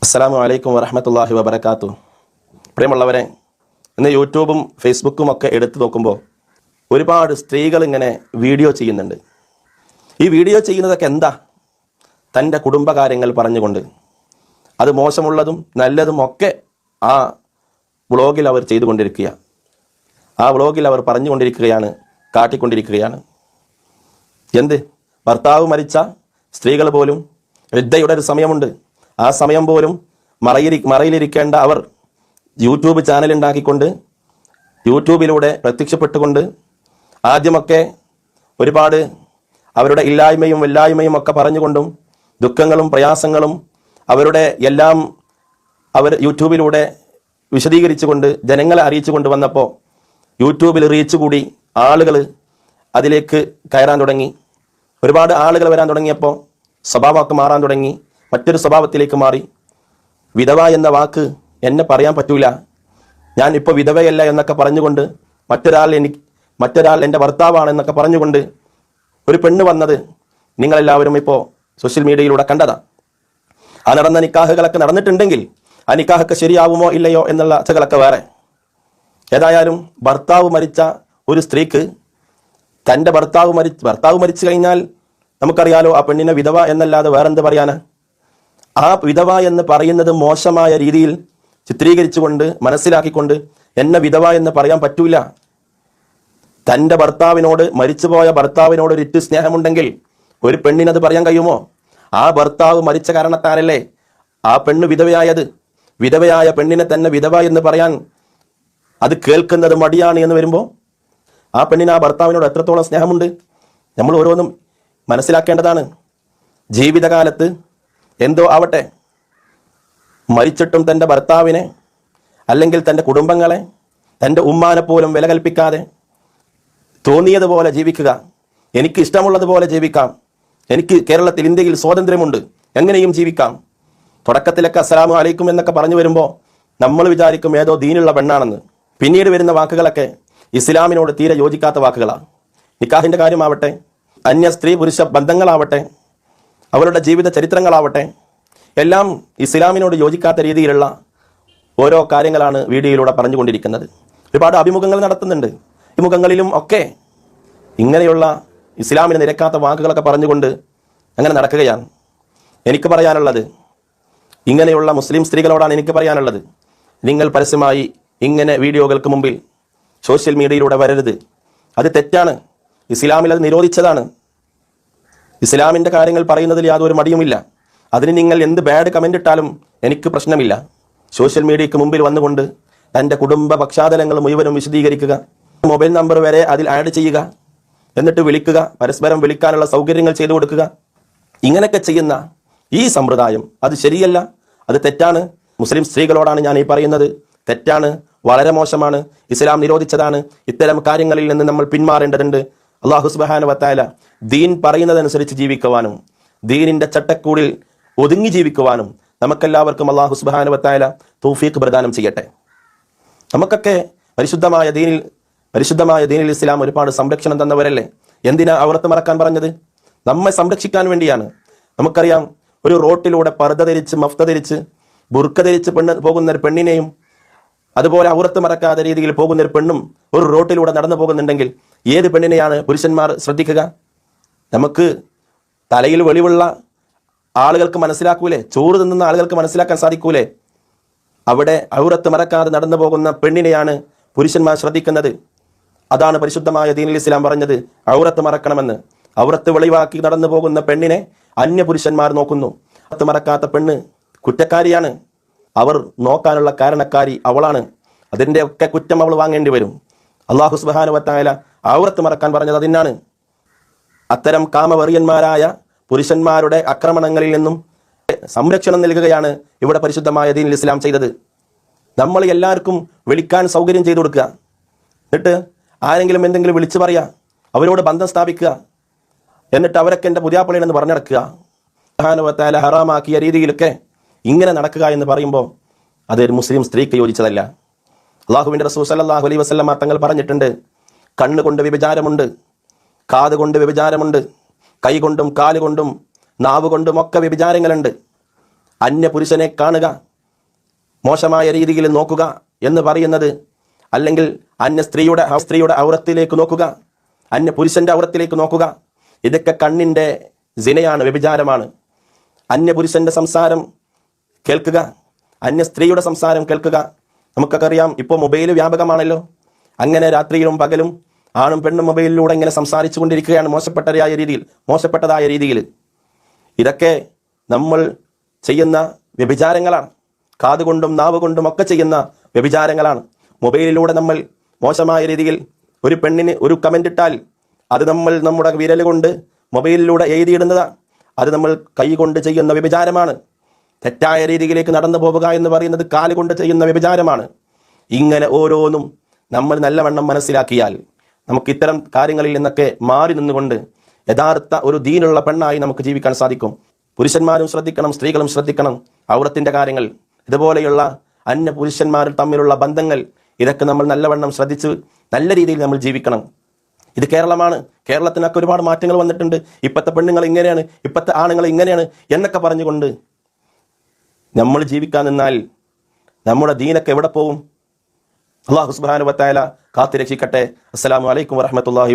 അസ്സലാമു അലൈക്കും വറഹ്മത്തുള്ളാഹി വബറകാതുഹു. പ്രിയമുള്ളവരെ, ഇന്ന് യൂട്യൂബും ഫേസ്ബുക്കും ഒക്കെ എടുത്തു നോക്കുമ്പോൾ ഒരുപാട് സ്ത്രീകൾ ഇങ്ങനെ വീഡിയോ ചെയ്യുന്നുണ്ട്. ഈ വീഡിയോ ചെയ്യുന്നതൊക്കെ എന്താ? തൻ്റെ കുടുംബകാര്യങ്ങൾ പറഞ്ഞുകൊണ്ട്, അത് മോശമുള്ളതും നല്ലതും ഒക്കെ ആ വ്ളോഗിൽ അവർ ചെയ്തുകൊണ്ടിരിക്കുക, ആ വ്ളോഗിൽ അവർ പറഞ്ഞുകൊണ്ടിരിക്കുകയാണ്, കാട്ടിക്കൊണ്ടിരിക്കുകയാണ്. എന്ത്? ഭർത്താവ് മരിച്ച സ്ത്രീകൾ പോലും ഇദ്ദയുടെ ഒരു സമയമുണ്ട്. ആ സമയം പോലും മറയിലിരിക്കേണ്ട അവർ യൂട്യൂബ് ചാനൽ ഉണ്ടാക്കിക്കൊണ്ട് യൂട്യൂബിലൂടെ പ്രത്യക്ഷപ്പെട്ടുകൊണ്ട് ആദ്യമൊക്കെ ഒരുപാട് അവരുടെ ഇല്ലായ്മയും വല്ലായ്മയും ഒക്കെ പറഞ്ഞുകൊണ്ടും ദുഃഖങ്ങളും പ്രയാസങ്ങളും അവരുടെ എല്ലാം അവർ യൂട്യൂബിലൂടെ വിശദീകരിച്ചുകൊണ്ട് ജനങ്ങളെ അറിയിച്ചു കൊണ്ട് വന്നപ്പോൾ യൂട്യൂബിൽ റീച്ച് കൂടി ആളുകൾ അതിലേക്ക് കയറാൻ തുടങ്ങി. ഒരുപാട് ആളുകൾ വരാൻ തുടങ്ങിയപ്പോൾ സ്വഭാവമൊക്കെ മാറാൻ തുടങ്ങി, മറ്റൊരു സ്വഭാവത്തിലേക്ക് മാറി. വിധവ എന്ന വാക്ക് എന്നെ പറയാൻ പറ്റൂല, ഞാൻ ഇപ്പോൾ വിധവയല്ല എന്നൊക്കെ പറഞ്ഞുകൊണ്ട് മറ്റൊരാൾ എൻ്റെ ഭർത്താവാണെന്നൊക്കെ പറഞ്ഞുകൊണ്ട് ഒരു പെണ്ണ് വന്നത് നിങ്ങളെല്ലാവരും ഇപ്പോൾ സോഷ്യൽ മീഡിയയിലൂടെ കണ്ടതാണ്. ആ നടന്ന നിക്കാഹുകളൊക്കെ നടന്നിട്ടുണ്ടെങ്കിൽ ആ നിക്കാഹൊക്കെ ശരിയാവുമോ ഇല്ലയോ എന്നുള്ള ചർച്ചകളൊക്കെ വേറെ. ഏതായാലും ഭർത്താവ് മരിച്ച ഒരു സ്ത്രീക്ക് തൻ്റെ ഭർത്താവ് മരിച്ചു കഴിഞ്ഞാൽ നമുക്കറിയാലോ, ആ പെണ്ണിനെ വിധവ എന്നല്ലാതെ വേറെന്ത് പറയാനാ? ആ വിധവ എന്ന് പറയുന്നത് മോശമായ രീതിയിൽ ചിത്രീകരിച്ചുകൊണ്ട് മനസ്സിലാക്കിക്കൊണ്ട് എന്നെ വിധവ എന്ന് പറയാൻ പറ്റൂല. തൻ്റെ ഭർത്താവിനോട്, മരിച്ചുപോയ ഭർത്താവിനോട് ഒരു ഇറ്റ് സ്നേഹമുണ്ടെങ്കിൽ ഒരു പെണ്ണിനത് പറയാൻ കഴിയുമോ? ആ ഭർത്താവ് മരിച്ച കാരണത്താലല്ലേ ആ പെണ്ണ് വിധവയായത്. വിധവയായ പെണ്ണിനെ തന്നെ വിധവ എന്ന് പറയാൻ അത് കേൾക്കുന്നത് മടിയാണ് എന്ന് വരുമ്പോൾ ആ പെണ്ണിന് ആ ഭർത്താവിനോട് എത്രത്തോളം സ്നേഹമുണ്ട് നമ്മൾ ഓരോന്നും മനസ്സിലാക്കേണ്ടതാണ്. ജീവിതകാലത്ത് എന്തോ ആവട്ടെ, മരിച്ചിട്ടും തൻ്റെ ഭർത്താവിനെ അല്ലെങ്കിൽ തൻ്റെ കുടുംബങ്ങളെ, തൻ്റെ ഉമ്മാനെ പോലും വില കൽപ്പിക്കാതെ തോന്നിയതുപോലെ ജീവിക്കുക, എനിക്ക് ഇഷ്ടമുള്ളതുപോലെ ജീവിക്കാം, എനിക്ക് കേരളത്തിൽ ഇന്ത്യയിൽ സ്വാതന്ത്ര്യമുണ്ട്, എങ്ങനെയും ജീവിക്കാം. തുടക്കത്തിലൊക്കെ അസ്സലാമു അലൈക്കും എന്നൊക്കെ പറഞ്ഞു വരുമ്പോൾ നമ്മൾ വിചാരിക്കും ഏതോ ദീനുള്ള പെണ്ണാണെന്ന്. പിന്നീട് വരുന്ന വാക്കുകളൊക്കെ ഇസ്ലാമിനോട് തീരെ യോജിക്കാത്ത വാക്കുകളാണ്. നിക്കാഹിൻ്റെ കാര്യമാവട്ടെ, അന്യ സ്ത്രീ പുരുഷ ബന്ധങ്ങളാവട്ടെ, അവരുടെ ജീവിത ചരിത്രങ്ങളാവട്ടെ, എല്ലാം ഇസ്ലാമിനോട് യോജിക്കാത്ത രീതിയിലുള്ള ഓരോ കാര്യങ്ങളാണ് വീഡിയോയിലൂടെ പറഞ്ഞുകൊണ്ടിരിക്കുന്നത്. ഒരുപാട് അഭിമുഖങ്ങൾ നടത്തുന്നുണ്ട്. അഭിമുഖങ്ങളിലും ഒക്കെ ഇങ്ങനെയുള്ള ഇസ്ലാമിന് നിരക്കാത്ത വാക്കുകളൊക്കെ പറഞ്ഞുകൊണ്ട് അങ്ങനെ നടക്കുകയാണ്. എനിക്ക് പറയാനുള്ളത്, ഇങ്ങനെയുള്ള മുസ്ലിം സ്ത്രീകളോടാണ് എനിക്ക് പറയാനുള്ളത്, നിങ്ങൾ പരസ്യമായി ഇങ്ങനെ വീഡിയോകൾക്ക് മുമ്പിൽ സോഷ്യൽ മീഡിയയിലൂടെ വരരുത്. അത് തെറ്റാണ്. ഇസ്ലാമിൽ അത് നിരോധിച്ചതാണ്. ഇസ്ലാമിൻ്റെ കാര്യങ്ങൾ പറയുന്നതിൽ യാതൊരു മടിയുമില്ല. അതിന് നിങ്ങൾ എന്ത് ബാഡ് കമൻ്റ് ഇട്ടാലും എനിക്ക് പ്രശ്നമില്ല. സോഷ്യൽ മീഡിയയ്ക്ക് മുമ്പിൽ വന്നുകൊണ്ട് തൻ്റെ കുടുംബ പശ്ചാത്തലങ്ങൾ മുഴുവനും വിശദീകരിക്കുക, മൊബൈൽ നമ്പർ വരെ അതിൽ ആഡ് ചെയ്യുക, എന്നിട്ട് വിളിക്കുക, പരസ്പരം വിളിക്കാനുള്ള സൗകര്യങ്ങൾ ചെയ്തു കൊടുക്കുക. ഇങ്ങനെയൊക്കെ ചെയ്യുന്ന ഈ സമ്പ്രദായം അത് ശരിയല്ല, അത് തെറ്റാണ്. മുസ്ലിം സ്ത്രീകളോടാണ് ഞാൻ ഈ പറയുന്നത്. തെറ്റാണ്, വളരെ മോശമാണ്, ഇസ്ലാം നിരോധിച്ചതാണ്. ഇത്തരം കാര്യങ്ങളിൽ നിന്ന് നമ്മൾ പിന്മാറേണ്ടതുണ്ട്. അല്ലാഹു സുബ്ഹാനഹു വ തആല ദീൻ പറയുന്നതനുസരിച്ച് ജീവിക്കുവാനും ദീനിൻ്റെ ചട്ടക്കൂടിൽ ഒതുങ്ങി ജീവിക്കുവാനും നമുക്കെല്ലാവർക്കും അല്ലാഹു സുബ്ഹാനഹു വ തആല തൗഫീഖ് പ്രദാനം ചെയ്യട്ടെ. നമുക്കൊക്കെ പരിശുദ്ധമായ ദീനിൽ ഇസ്ലാം ഒരുപാട് സംരക്ഷണം തന്നവരല്ലേ. എന്തിനാ ഔറത്ത് മറക്കാൻ പറഞ്ഞത്? നമ്മെ സംരക്ഷിക്കാൻ വേണ്ടിയാണ്. നമുക്കറിയാം, ഒരു റോട്ടിലൂടെ പർദ്ദ ധരിച്ച്, മഫ്ത ധരിച്ച്, ബുർക്ക ധരിച്ച് പോകുന്ന ഒരു പെണ്ണിനെയും അതുപോലെ ഔറത്ത് മറക്കാത്ത രീതിയിൽ പോകുന്ന ഒരു പെണ്ണും ഒരു റോട്ടിലൂടെ നടന്നു പോകുന്നുണ്ടെങ്കിൽ ഏത് പെണ്ണിനെയാണ് പുരുഷന്മാർ ശ്രദ്ധിക്കുക? നമുക്ക് തലയിൽ വെളിവുള്ള ആളുകൾക്ക് മനസ്സിലാക്കൂലേ? ചോറ് തിന്നുന്ന ആളുകൾക്ക് മനസ്സിലാക്കാൻ സാധിക്കൂലേ? അവിടെ ഔറത്ത് മറക്കാതെ നടന്നു പോകുന്ന പെണ്ണിനെയാണ് പുരുഷന്മാർ ശ്രദ്ധിക്കുന്നത്. അതാണ് പരിശുദ്ധമായ ദീനുൽ ഇസ്ലാം പറഞ്ഞത്, ഔറത്ത് മറക്കണമെന്ന്. ഔറത്ത് വെളിവാക്കി നടന്നു പോകുന്ന പെണ്ണിനെ അന്യ പുരുഷന്മാർ നോക്കുന്നു. ഔറത്ത് മറക്കാത്ത പെണ്ണ് കുറ്റക്കാരിയാണ്. അവർ നോക്കാനുള്ള കാരണക്കാരി അവളാണ്. അതിൻ്റെ ഒക്കെ കുറ്റം അവൾ വാങ്ങേണ്ടി വരും. അല്ലാഹു സുബ്ഹാനഹു വ തആല ഔറത്ത് മറക്കാൻ പറഞ്ഞത് അതിനാണ്. അത്തരം കാമവെറിയന്മാരായ പുരുഷന്മാരുടെ ആക്രമണങ്ങളിൽ നിന്നും സംരക്ഷണം നൽകുകയാണ് ഇവിടെ പരിശുദ്ധമായ ദീനുൽ ഇസ്ലാം ചെയ്തത്. നമ്മൾ എല്ലാവർക്കും വിളിക്കാൻ സൗകര്യം ചെയ്തു കൊടുക്കുക, എന്നിട്ട് ആരെങ്കിലും എന്തെങ്കിലും വിളിച്ചു പറയുക, അവരോട് ബന്ധം സ്ഥാപിക്കുക, എന്നിട്ട് അവരൊക്കെ എൻ്റെ പുതിയാപ്പള്ളിയെന്ന് പറഞ്ഞു നടക്കുക. സുബ്ഹാനഹു വ തആല ഹറാമാക്കിയ രീതിയിലൊക്കെ ഇങ്ങനെ നടക്കുക എന്ന് പറയുമ്പോൾ അത് ഒരു മുസ്ലിം സ്ത്രീക്ക് യോജിച്ചതല്ല. അല്ലാഹുവിൻ്റെ റസൂൽ സല്ലല്ലാഹു അലൈഹി വസല്ലമ തങ്ങൾ പറഞ്ഞിട്ടുണ്ട്, കണ്ണുകൊണ്ട് വ്യഭിചാരമുണ്ട്, കാതുകൊണ്ട് വ്യഭിചാരമുണ്ട്, കൈകൊണ്ടും കാലുകൊണ്ടും നാവ് കൊണ്ടും ഒക്കെ വ്യഭിചാരങ്ങളുണ്ട്. അന്യ പുരുഷനെ കാണുക, മോശമായ രീതിയിൽ നോക്കുക എന്ന് പറയുന്നത്, അല്ലെങ്കിൽ അന്യ സ്ത്രീയുടെ ഔറത്തിലേക്ക് നോക്കുക, അന്യ പുരുഷന്റെ ഔറത്തിലേക്ക് നോക്കുക, ഇതൊക്കെ കണ്ണിൻ്റെ സിനയാണ്, വ്യഭിചാരമാണ്. അന്യ പുരുഷന്റെ സംസാരം കേൾക്കുക, അന്യ സ്ത്രീയുടെ സംസാരം കേൾക്കുക. നമുക്കൊക്കെ അറിയാം, ഇപ്പോൾ മൊബൈൽ വ്യാപകമാണല്ലോ. അങ്ങനെ രാത്രിയിലും പകലും ആണും പെണ്ണും മൊബൈലിലൂടെ ഇങ്ങനെ സംസാരിച്ചു കൊണ്ടിരിക്കുകയാണ് മോശപ്പെട്ടതായ രീതിയിൽ. ഇതൊക്കെ നമ്മൾ ചെയ്യുന്ന വ്യഭിചാരങ്ങളാണ്. കാതുകൊണ്ടും നാവ് കൊണ്ടും ഒക്കെ ചെയ്യുന്ന വ്യഭിചാരങ്ങളാണ്. മൊബൈലിലൂടെ നമ്മൾ മോശമായ രീതിയിൽ ഒരു പെണ്ണിന് ഒരു കമൻ്റ് ഇട്ടാൽ അത് നമ്മൾ നമ്മുടെ വിരൽ കൊണ്ട് മൊബൈലിലൂടെ എഴുതിയിടുന്നതാണ്. അത് നമ്മൾ കൈ കൊണ്ട് ചെയ്യുന്ന വ്യഭിചാരമാണ്. തെറ്റായ രീതിയിലേക്ക് നടന്നു പോവുക എന്ന് പറയുന്നത് കാലുകൊണ്ട് ചെയ്യുന്ന വ്യഭിചാരമാണ്. ഇങ്ങനെ ഓരോന്നും നമ്മൾ നല്ലവണ്ണം മനസ്സിലാക്കിയാൽ നമുക്ക് ഇത്തരം കാര്യങ്ങളിൽ നിന്നൊക്കെ മാറി നിന്നുകൊണ്ട് യഥാർത്ഥ ഒരു ദീനുള്ള പെണ്ണായി നമുക്ക് ജീവിക്കാൻ സാധിക്കും. പുരുഷന്മാരും ശ്രദ്ധിക്കണം, സ്ത്രീകളും ശ്രദ്ധിക്കണം. ഔറത്തിൻ്റെ കാര്യങ്ങൾ, ഇതുപോലെയുള്ള അന്യ പുരുഷന്മാർ തമ്മിലുള്ള ബന്ധങ്ങൾ, ഇതൊക്കെ നമ്മൾ നല്ലവണ്ണം ശ്രദ്ധിച്ച് നല്ല രീതിയിൽ നമ്മൾ ജീവിക്കണം. ഇത് കേരളമാണ്. കേരളത്തിനൊക്കെ ഒരുപാട് മാറ്റങ്ങൾ വന്നിട്ടുണ്ട്. ഇപ്പോഴത്തെ പെണ്ണുങ്ങൾ ഇങ്ങനെയാണ്, ഇപ്പോഴത്തെ ആണുങ്ങൾ ഇങ്ങനെയാണ് എന്നൊക്കെ പറഞ്ഞുകൊണ്ട് നമ്മൾ ജീവിക്കാൻ നിന്നാൽ നമ്മുടെ ദീനൊക്കെ എവിടെ പോകും? അല്ലാഹു സുബ്ഹാനഹു വ തആല കാത്തുരക്ഷിക്കട്ടെ. അസ്സലാമു അലൈക്കും വറഹ്മത്തുള്ളാഹി